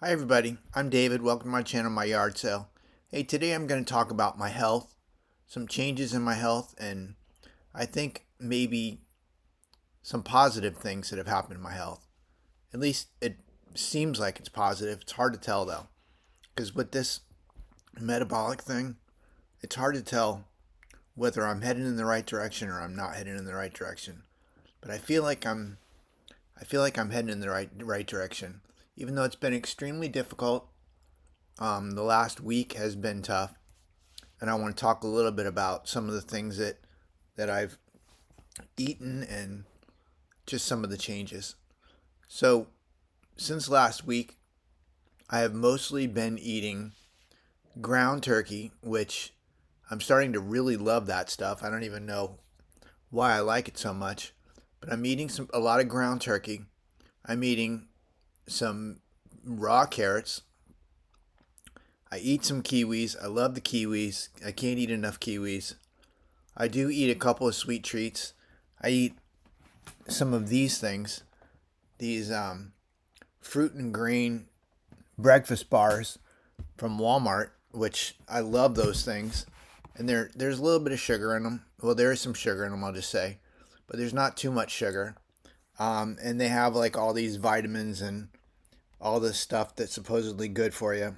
Hi everybody, I'm David. Welcome to my channel, My Yard Sale. Hey, today I'm going to talk about my health, some changes in my health, and I think maybe some positive things that have happened in my health. At least it seems like it's positive. It's hard to tell though, because with this metabolic thing, it's hard to tell whether I'm heading in the right direction or I'm not heading in the right direction. But I feel like I'm heading in the right direction. Even though it's been extremely difficult, the last week has been tough, and I want to talk a little bit about some of the things that I've eaten and just some of the changes. So, since last week, I have mostly been eating ground turkey, which I'm starting to really love that stuff. I don't even know why I like it so much, but I'm eating a lot of ground turkey. I'm eating some raw carrots. I eat some kiwis. I love the kiwis. I can't eat enough kiwis. I do eat a couple of sweet treats. I eat some of these things, these fruit and grain breakfast bars from Walmart, which I love those things. And there's a little bit of sugar in them. Well, there is some sugar in them, I'll just say, but there's not too much sugar. And they have like all these vitamins and all this stuff that's supposedly good for you,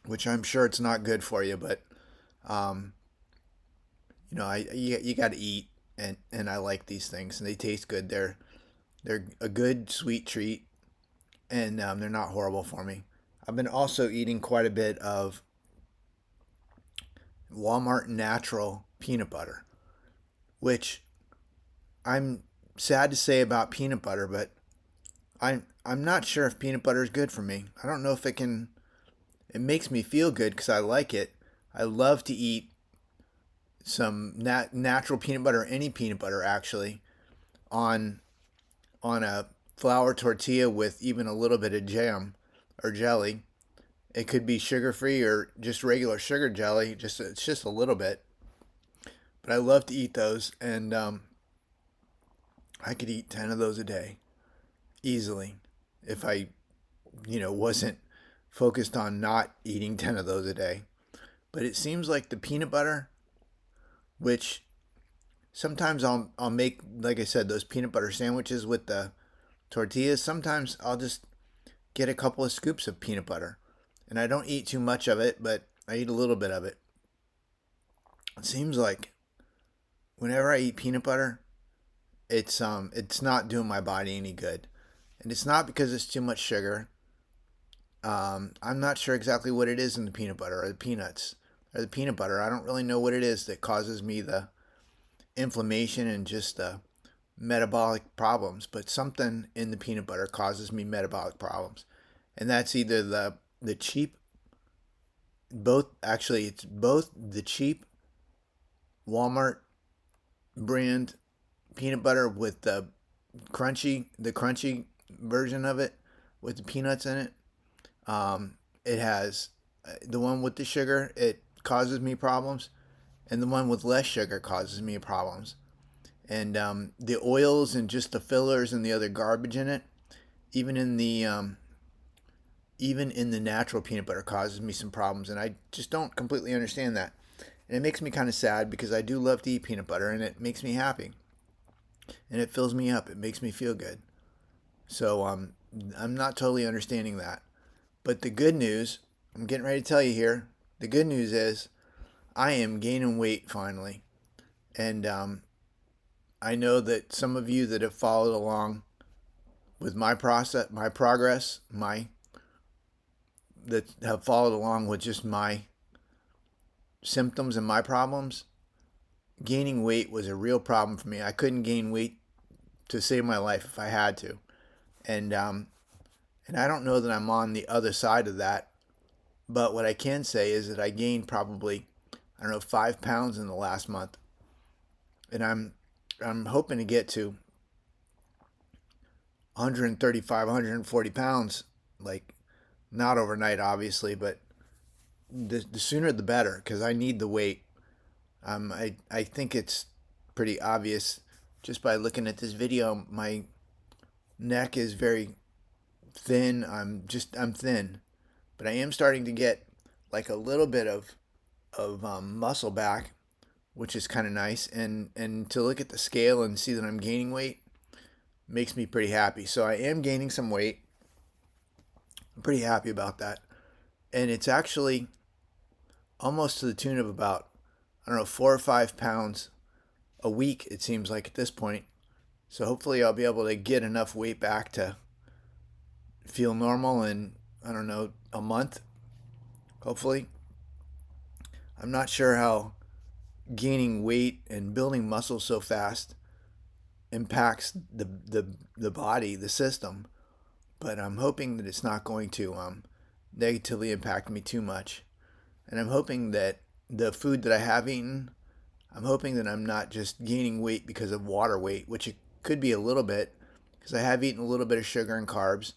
which I'm sure it's not good for you, but um, you got to eat, and I like these things, and they taste good. They're a good sweet treat, and they're not horrible for me. I've been also eating quite a bit of Walmart natural peanut butter, which I'm sad to say about peanut butter, but I'm not sure if peanut butter is good for me. I don't know if it can. It makes me feel good because I like it. I love to eat some natural peanut butter, any peanut butter actually, on a flour tortilla with even a little bit of jam or jelly. It could be sugar free or just regular sugar jelly. It's just a little bit, but I love to eat those, and I could eat 10 of those a day easily if I wasn't focused on not eating 10 of those a day. But it seems like the peanut butter, which sometimes I'll make, like I said, those peanut butter sandwiches with the tortillas. Sometimes I'll just get a couple of scoops of peanut butter, and I don't eat too much of it, but I eat a little bit of it. It seems like whenever I eat peanut butter, it's not doing my body any good, and it's not because it's too much sugar. I'm not sure exactly what it is in the peanut butter or the peanuts or the peanut butter. I don't really know what it is that causes me the inflammation and just the metabolic problems, but something in the peanut butter causes me metabolic problems. And that's either the cheap, both actually it's both the cheap Walmart brand peanut butter with the crunchy version of it with the peanuts in it. It has the one with the sugar, it causes me problems, and the one with less sugar causes me problems. And the oils and just the fillers and the other garbage in it, even in the even in the natural peanut butter, causes me some problems, and I just don't completely understand that. And it makes me kind of sad because I do love to eat peanut butter, and it makes me happy, and it fills me up. It makes me feel good. So I'm not totally understanding that. But the good news, I'm getting ready to tell you here. The good news is I am gaining weight finally, and I know that some of you that have followed along with my process, my progress, my that have followed along with just my symptoms and my problems, gaining weight was a real problem for me. I couldn't gain weight to save my life if I had to, and and I don't know that I'm on the other side of that. But what I can say is that I gained probably, I don't know, 5 pounds in the last month, and I'm hoping to get to 135, 140 pounds, like not overnight, obviously, but the sooner the better because I need the weight. I think it's pretty obvious just by looking at this video. My neck is very thin. I'm thin, but I am starting to get like a little bit of muscle back, which is kind of nice. And to look at the scale and see that I'm gaining weight makes me pretty happy. So I am gaining some weight. I'm pretty happy about that. And it's actually almost to the tune of about, I don't know, 4 or 5 pounds a week, it seems like at this point. So hopefully I'll be able to get enough weight back to feel normal in, I don't know, a month, hopefully. I'm not sure how gaining weight and building muscle so fast impacts the body, the system, but I'm hoping that it's not going to negatively impact me too much. And I'm hoping that the food that I have eaten, I'm hoping that I'm not just gaining weight because of water weight, which it could be a little bit, because I have eaten a little bit of sugar and carbs,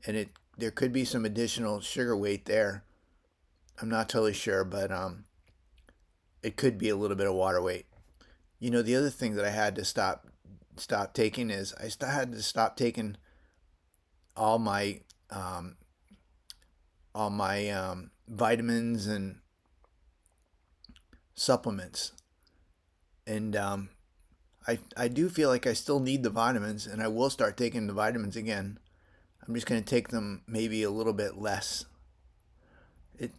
and there could be some additional sugar weight there. I'm not totally sure, but it could be a little bit of water weight. You know, the other thing that I had to stop taking is had to stop taking all my um, vitamins and supplements, and I do feel like I still need the vitamins, and I will start taking the vitamins again. I'm just going to take them maybe a little bit less.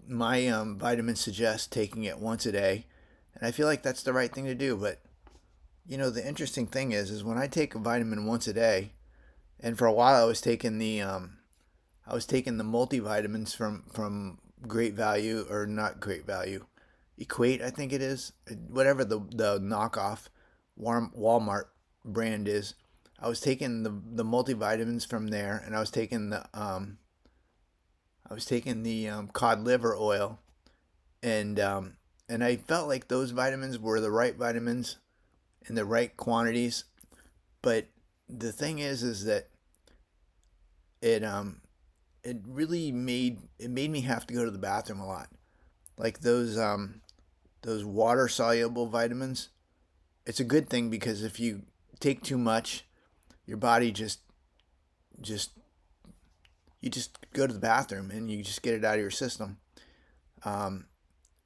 My vitamins suggest taking it once a day, and I feel like that's the right thing to do. But you know, the interesting thing is when I take a vitamin once a day, and for a while I was taking the multivitamins from Great Value, or not Great Value, Equate, I think it is, whatever the knockoff Walmart brand is. I was taking the multivitamins from there, and I was taking the cod liver oil, and I felt like those vitamins were the right vitamins in the right quantities. But the thing is that it it really made me have to go to the bathroom a lot. Like those water soluble vitamins. It's a good thing because if you take too much, your body just you just go to the bathroom and you just get it out of your system. Um,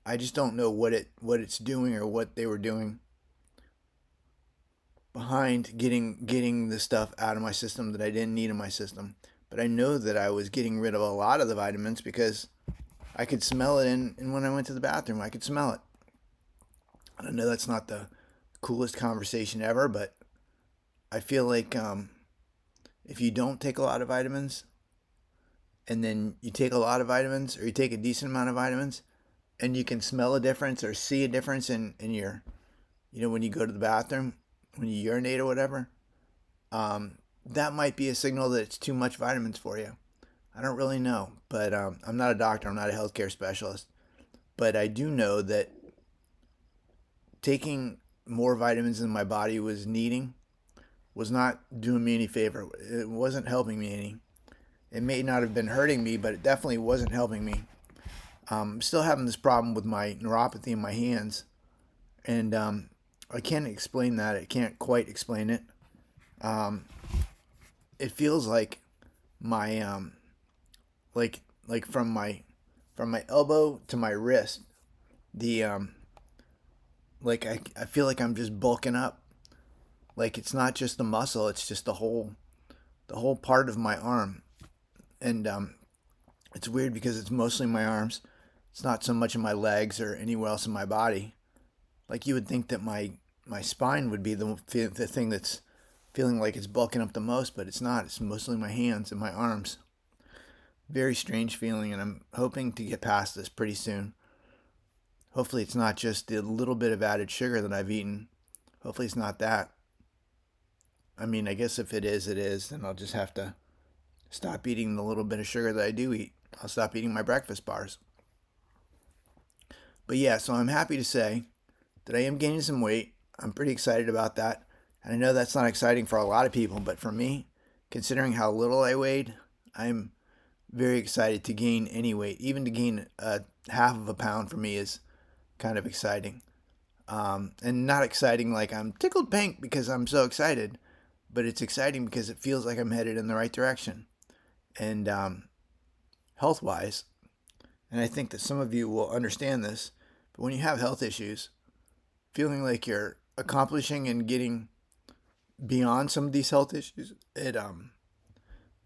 I just don't know what it's doing or what they were doing behind getting the stuff out of my system that I didn't need in my system. But I know that I was getting rid of a lot of the vitamins because I could smell it and when I went to the bathroom, I could smell it. And I know that's not the coolest conversation ever, but I feel like if you don't take a lot of vitamins and then you take a lot of vitamins or you take a decent amount of vitamins and you can smell a difference or see a difference in your, you know, when you go to the bathroom, when you urinate or whatever, that might be a signal that it's too much vitamins for you. I don't really know, but I'm not a doctor. I'm not a healthcare specialist. But I do know that taking more vitamins than my body was needing was not doing me any favor. It wasn't helping me any. It may not have been hurting me, but it definitely wasn't helping me. I'm still having this problem with my neuropathy in my hands, and I can't explain that. I can't quite explain it. Um, it feels like my like from my elbow to my wrist, the like I feel like I'm just bulking up. Like it's not just the muscle; it's just the whole part of my arm, and it's weird because it's mostly my arms. It's not so much in my legs or anywhere else in my body. Like you would think that my spine would be the thing that's feeling like it's bulking up the most, but it's not. It's mostly my hands and my arms. Very strange feeling, and I'm hoping to get past this pretty soon. Hopefully, it's not just the little bit of added sugar that I've eaten. Hopefully, it's not that. I mean, I guess if it is, it is. Then I'll just have to stop eating the little bit of sugar that I do eat. I'll stop eating my breakfast bars. But yeah, so I'm happy to say that I am gaining some weight. I'm pretty excited about that. And I know that's not exciting for a lot of people, but for me, considering how little I weighed, I'm very excited to gain any weight. Even to gain a half of a pound for me is kind of exciting. And not exciting like I'm tickled pink because I'm so excited, but it's exciting because it feels like I'm headed in the right direction. and health wise. And I think that some of you will understand this, but when you have health issues, feeling like you're accomplishing and getting beyond some of these health issues,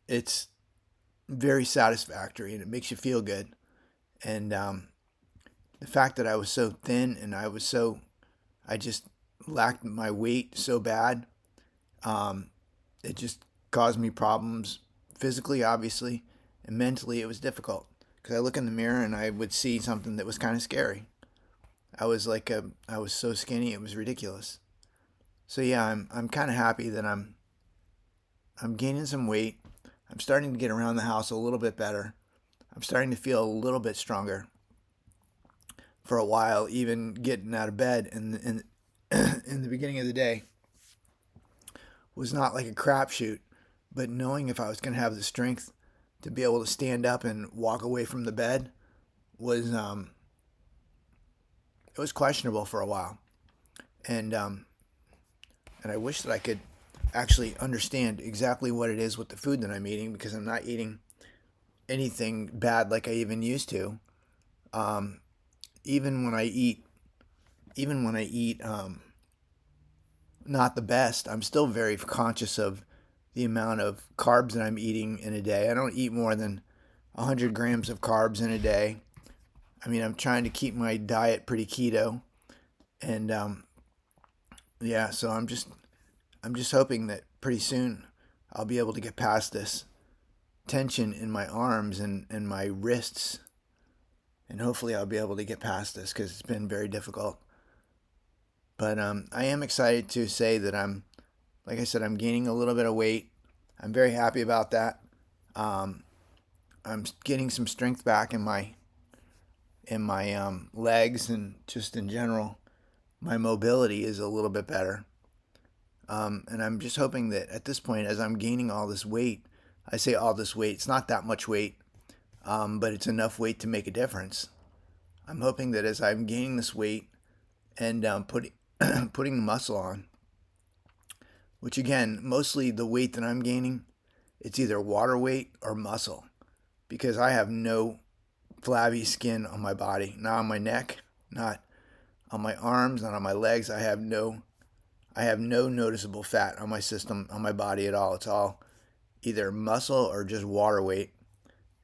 it's very satisfactory and it makes you feel good. And the fact that I was so thin and I just lacked my weight so bad, it just caused me problems physically, obviously, and mentally it was difficult because I look in the mirror and I would see something that was kind of scary. I was so skinny, it was ridiculous. So yeah, I'm kind of happy that I'm gaining some weight. I'm starting to get around the house a little bit better. I'm starting to feel a little bit stronger. For a while, even getting out of bed in the beginning of the day was not like a crapshoot, but knowing if I was going to have the strength to be able to stand up and walk away from the bed was it was questionable for a while, and I wish that I could actually understand exactly what it is with the food that I'm eating, because I'm not eating anything bad like I even used to. Um, even when I eat, even when I eat not the best, I'm still very conscious of the amount of carbs that I'm eating in a day. I don't eat more than 100 grams of carbs in a day. I mean, I'm trying to keep my diet pretty keto, and yeah, so I'm just hoping that pretty soon I'll be able to get past this tension in my arms and my wrists, and hopefully I'll be able to get past this because it's been very difficult. But I am excited to say that like I said, I'm gaining a little bit of weight. I'm very happy about that. Um, I'm getting some strength back in my legs, and just in general, my mobility is a little bit better. And I'm just hoping that at this point, as I'm gaining all this weight, I say all this weight, it's not that much weight, but it's enough weight to make a difference. I'm hoping that as I'm gaining this weight and putting muscle on, which again, mostly the weight that I'm gaining, it's either water weight or muscle, because I have no flabby skin on my body, not on my neck, not on my arms, not on my legs. I have no noticeable fat on my system, on my body at all. It's all either muscle or just water weight.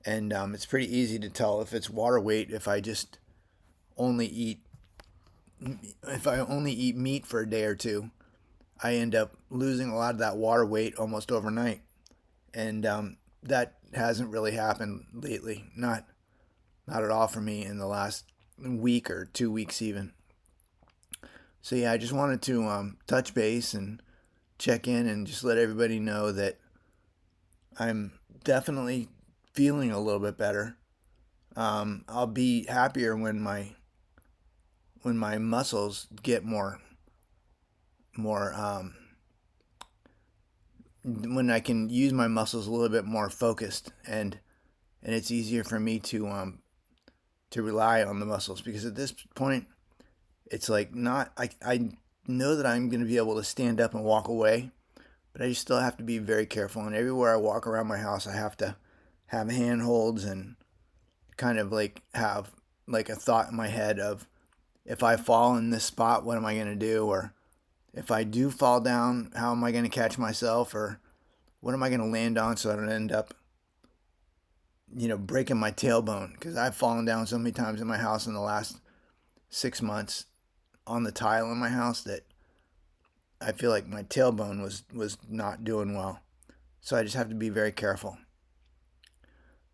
And it's pretty easy to tell if it's water weight only eat if I only eat meat for a day or two. I end up losing a lot of that water weight almost overnight, and that hasn't really happened lately. Not at all for me in the last week or 2 weeks even. So yeah, I just wanted to touch base and check in and just let everybody know that I'm definitely feeling a little bit better. I'll be happier when my muscles get more when I can use my muscles a little bit more focused, and it's easier for me to rely on the muscles, because at this point it's like not I know that I'm going to be able to stand up and walk away, but I just still have to be very careful, and everywhere I walk around my house I have to have handholds and kind of like have like a thought in my head of, if I fall in this spot, what am I going to do? Or if I do fall down, how am I going to catch myself? Or what am I going to land on so I don't end up, breaking my tailbone? Because I've fallen down so many times in my house in the last 6 months on the tile in my house that I feel like my tailbone was not doing well. So I just have to be very careful.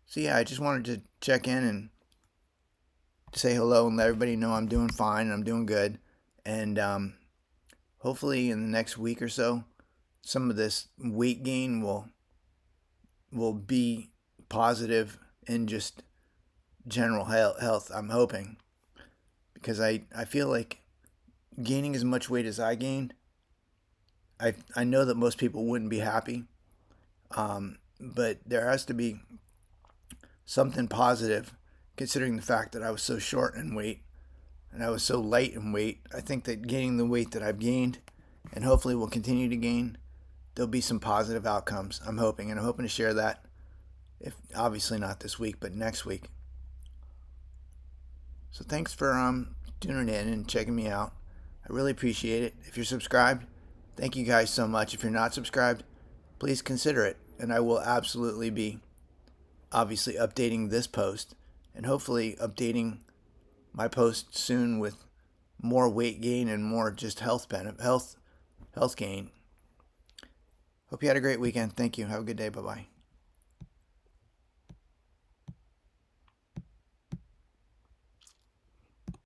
So yeah, I just wanted to check in and say hello and let everybody know I'm doing fine and I'm doing good. And hopefully in the next week or so, some of this weight gain will be positive in just general health. I'm hoping, because I feel like gaining as much weight as I gained, I know that most people wouldn't be happy, but there has to be something positive, considering the fact that I was so short in weight and I was so light in weight. I think that gaining the weight that I've gained, and hopefully will continue to gain, there'll be some positive outcomes. I'm hoping, and I'm hoping to share that If obviously not this week, but next week. So thanks for tuning in and checking me out. I really appreciate it. If you're subscribed, thank you guys so much. If you're not subscribed, please consider it, and I will absolutely be obviously updating this post and hopefully updating my post soon with more weight gain and more just health gain. Hope you had a great weekend. Thank you. Have a good day. Bye-bye.